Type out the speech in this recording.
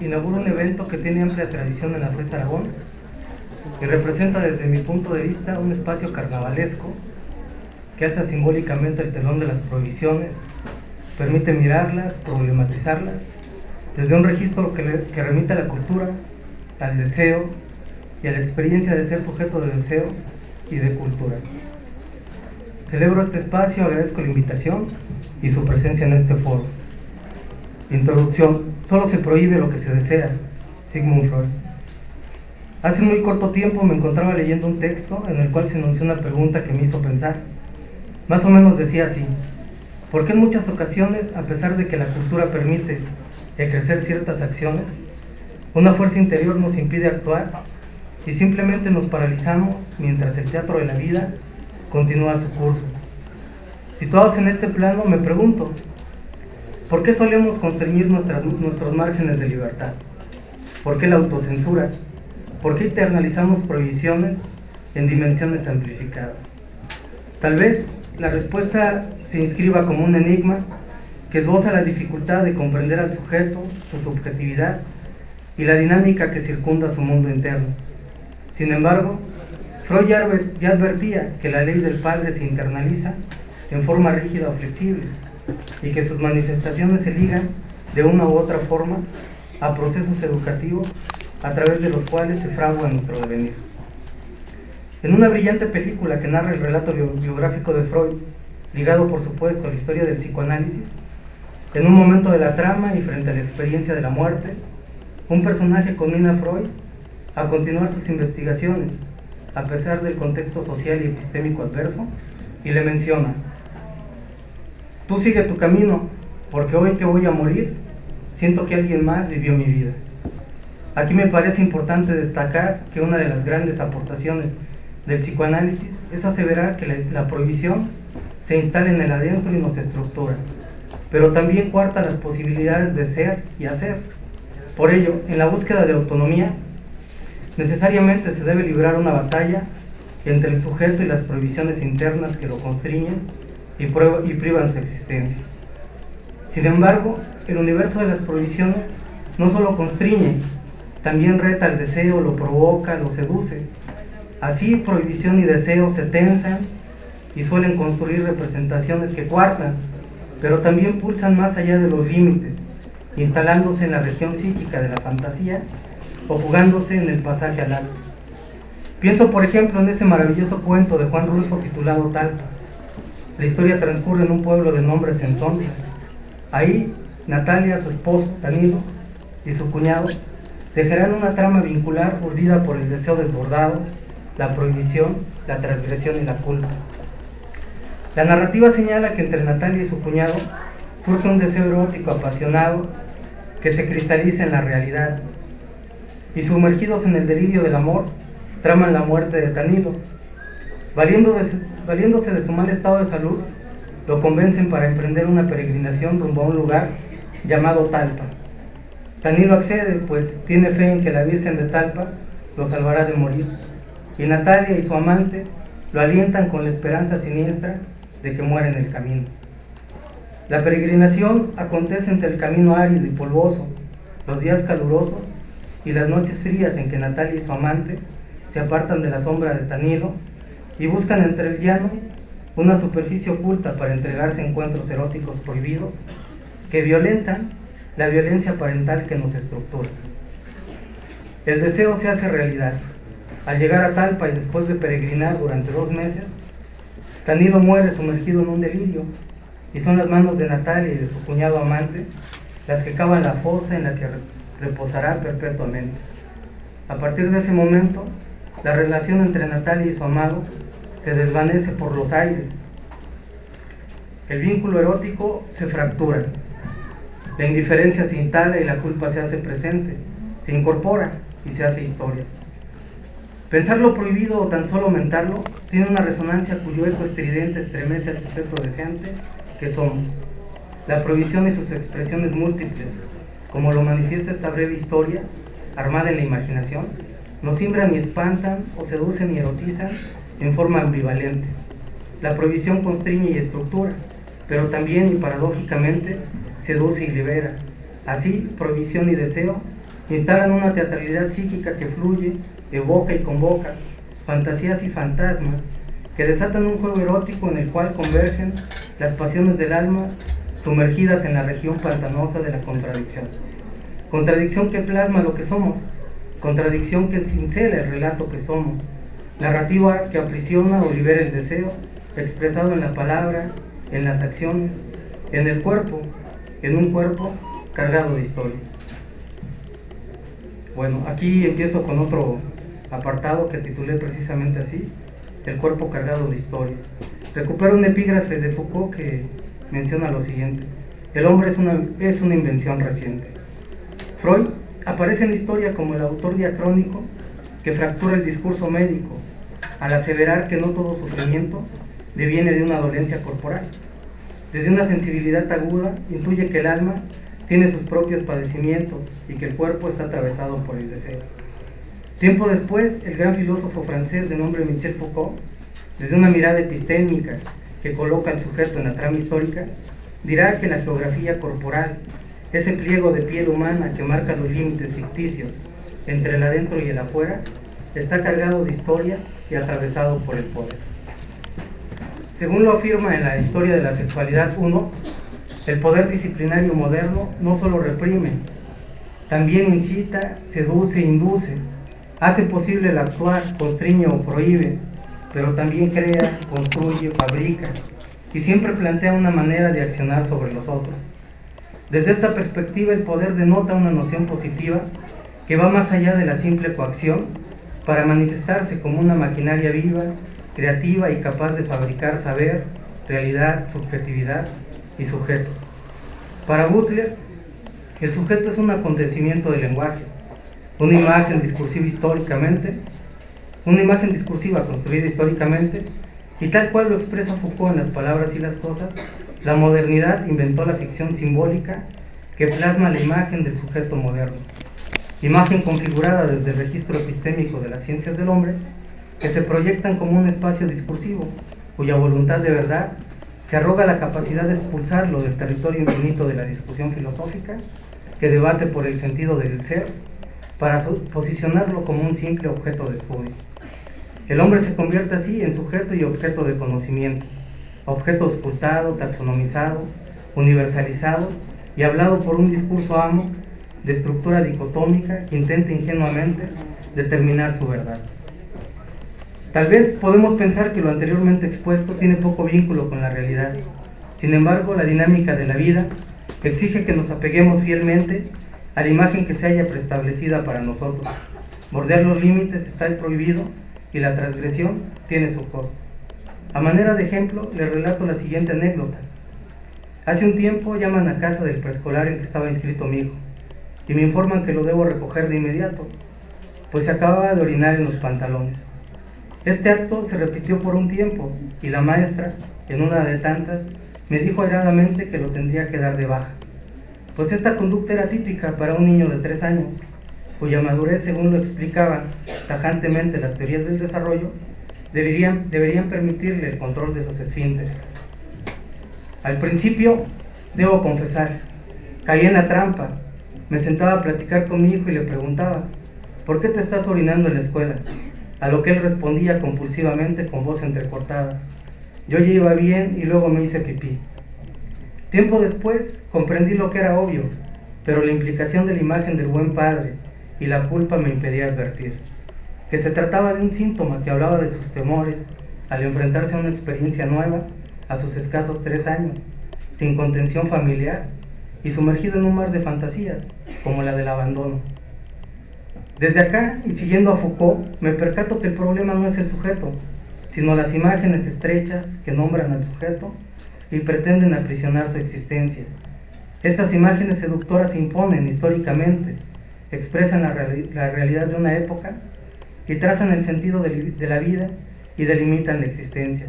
inaugura un evento que tiene amplia tradición en la FES Aragón y representa desde mi punto de vista un espacio carnavalesco que alza simbólicamente el telón de las prohibiciones, permite mirarlas, problematizarlas, desde un registro que remite a la cultura, al deseo y a la experiencia de ser sujeto de deseo y de cultura. Celebro este espacio, agradezco la invitación y su presencia en este foro. Introducción. Solo se prohíbe lo que se desea. Sigmund Freud. Hace muy corto tiempo me encontraba leyendo un texto en el cual se enunció una pregunta que me hizo pensar. Más o menos decía así: ¿por qué en muchas ocasiones, a pesar de que la cultura permite ejercer ciertas acciones, una fuerza interior nos impide actuar y simplemente nos paralizamos mientras el teatro de la vida continúa su curso? Situados en este plano, me pregunto, ¿por qué solemos constreñir nuestros márgenes de libertad? ¿Por qué la autocensura? ¿Por qué internalizamos prohibiciones en dimensiones amplificadas? Tal vez la respuesta se inscriba como un enigma que esboza la dificultad de comprender al sujeto, su subjetividad y la dinámica que circunda su mundo interno. Sin embargo, Freud ya advertía que la ley del padre se internaliza en forma rígida o flexible y que sus manifestaciones se ligan de una u otra forma a procesos educativos a través de los cuales se fragua nuestro devenir. En una brillante película que narra el relato biográfico de Freud, ligado por supuesto a la historia del psicoanálisis, en un momento de la trama y frente a la experiencia de la muerte, un personaje conmina a Freud a continuar sus investigaciones, a pesar del contexto social y epistémico adverso, y le menciona: tú sigue tu camino, porque hoy que voy a morir, siento que alguien más vivió mi vida. Aquí me parece importante destacar que una de las grandes aportaciones del psicoanálisis es aseverar que la prohibición se instala en el adentro y nos estructura, pero también coarta las posibilidades de ser y hacer. Por ello, en la búsqueda de autonomía, necesariamente se debe librar una batalla entre el sujeto y las prohibiciones internas que lo constriñen y privan su existencia. Sin embargo, el universo de las prohibiciones no solo constriñe, también reta el deseo, lo provoca, lo seduce. Así, prohibición y deseo se tensan y suelen construir representaciones que coartan, pero también pulsan más allá de los límites, instalándose en la región psíquica de la fantasía o fugándose en el pasaje al acto. Pienso, por ejemplo, en ese maravilloso cuento de Juan Rulfo titulado Talpa. La historia transcurre en un pueblo de nombre Sensontle. Ahí, Natalia, su esposo, Danilo, y su cuñado tejerán una trama vincular urdida por el deseo desbordado, la prohibición, la transgresión y la culpa. La narrativa señala que entre Natalia y su cuñado surge un deseo erótico apasionado que se cristaliza en la realidad, y sumergidos en el delirio del amor, traman la muerte de Danilo. Valiéndose de su mal estado de salud, lo convencen para emprender una peregrinación rumbo a un lugar llamado Talpa. Danilo accede, pues tiene fe en que la Virgen de Talpa lo salvará de morir, y Natalia y su amante lo alientan con la esperanza siniestra de que muera en el camino. La peregrinación acontece entre el camino árido y polvoso, los días calurosos y las noches frías en que Natalia y su amante se apartan de la sombra de Danilo y buscan entre el llano una superficie oculta para entregarse a encuentros eróticos prohibidos que violentan la violencia parental que nos estructura. El deseo se hace realidad. Al llegar a Talpa y después de peregrinar durante 2 meses, Danilo muere sumergido en un delirio, y son las manos de Natalia y de su cuñado amante las que cavan la fosa en la que reposará perpetuamente. A partir de ese momento, la relación entre Natalia y su amado se desvanece por los aires. El vínculo erótico se fractura. La indiferencia se instala y la culpa se hace presente, se incorpora y se hace historia. Pensar lo prohibido o tan solo mentarlo tiene una resonancia cuyo eco estridente estremece al sujeto deseante que somos. La prohibición y sus expresiones múltiples, como lo manifiesta esta breve historia, armada en la imaginación, nos simbran y espantan o seducen y erotizan en forma ambivalente. La prohibición constriñe y estructura, pero también y paradójicamente seduce y libera. Así, prohibición y deseo Instalan una teatralidad psíquica que fluye, evoca y convoca, fantasías y fantasmas, que desatan un juego erótico en el cual convergen las pasiones del alma sumergidas en la región pantanosa de la contradicción. Contradicción que plasma lo que somos, contradicción que cincela el relato que somos, narrativa que aprisiona o libera el deseo, expresado en la palabra, en las acciones, en el cuerpo, en un cuerpo cargado de historia. Bueno, aquí empiezo con otro apartado que titulé precisamente así, el cuerpo cargado de historia. Recupero un epígrafe de Foucault que menciona lo siguiente: el hombre es una invención reciente. Freud aparece en la historia como el autor diacrónico que fractura el discurso médico al aseverar que no todo sufrimiento deviene de una dolencia corporal. Desde una sensibilidad aguda intuye que el alma tiene sus propios padecimientos y que el cuerpo está atravesado por el deseo. Tiempo después, el gran filósofo francés de nombre Michel Foucault, desde una mirada epistémica que coloca al sujeto en la trama histórica, dirá que la geografía corporal, ese pliego de piel humana que marca los límites ficticios entre el adentro y el afuera, está cargado de historia y atravesado por el poder. Según lo afirma en la Historia de la Sexualidad 1, el poder disciplinario moderno no solo reprime, también incita, seduce, induce, hace posible el actuar, constriñe o prohíbe, pero también crea, construye, fabrica y siempre plantea una manera de accionar sobre los otros. Desde esta perspectiva, el poder denota una noción positiva que va más allá de la simple coacción para manifestarse como una maquinaria viva, creativa y capaz de fabricar saber, realidad, subjetividad y sujeto. Para Butler, el sujeto es un acontecimiento del lenguaje, una imagen discursiva construida históricamente, y tal cual lo expresa Foucault en Las palabras y las cosas, la modernidad inventó la ficción simbólica que plasma la imagen del sujeto moderno, imagen configurada desde el registro epistémico de las ciencias del hombre, que se proyectan como un espacio discursivo, cuya voluntad de verdad se arroga la capacidad de expulsarlo del territorio infinito de la discusión filosófica, que debate por el sentido del ser, para posicionarlo como un simple objeto de estudio. El hombre se convierte así en sujeto y objeto de conocimiento, objeto auscultado, taxonomizado, universalizado y hablado por un discurso amo de estructura dicotómica que intenta ingenuamente determinar su verdad. Tal vez podemos pensar que lo anteriormente expuesto tiene poco vínculo con la realidad. Sin embargo, la dinámica de la vida exige que nos apeguemos fielmente a la imagen que se haya preestablecida para nosotros. Bordear los límites está prohibido y la transgresión tiene su costo. A manera de ejemplo, les relato la siguiente anécdota. Hace un tiempo llaman a casa del preescolar en que estaba inscrito mi hijo y me informan que lo debo recoger de inmediato, pues se acababa de orinar en los pantalones. Este acto se repitió por un tiempo y la maestra, en una de tantas, me dijo airadamente que lo tendría que dar de baja, pues esta conducta era típica para un niño de 3 años, cuya madurez, según lo explicaban tajantemente las teorías del desarrollo, deberían permitirle el control de sus esfínteres. Al principio, debo confesar, caí en la trampa. Me sentaba a platicar con mi hijo y le preguntaba: ¿por qué te estás orinando en la escuela? A lo que él respondía compulsivamente con voz entrecortada: yo ya iba bien y luego me hice pipí. Tiempo después comprendí lo que era obvio, pero la implicación de la imagen del buen padre y la culpa me impedía advertir que se trataba de un síntoma que hablaba de sus temores al enfrentarse a una experiencia nueva a sus escasos 3 años, sin contención familiar y sumergido en un mar de fantasías como la del abandono. Desde acá, y siguiendo a Foucault, me percato que el problema no es el sujeto, sino las imágenes estrechas que nombran al sujeto y pretenden aprisionar su existencia. Estas imágenes seductoras imponen históricamente, expresan la realidad de una época y trazan el sentido de la vida y delimitan la existencia.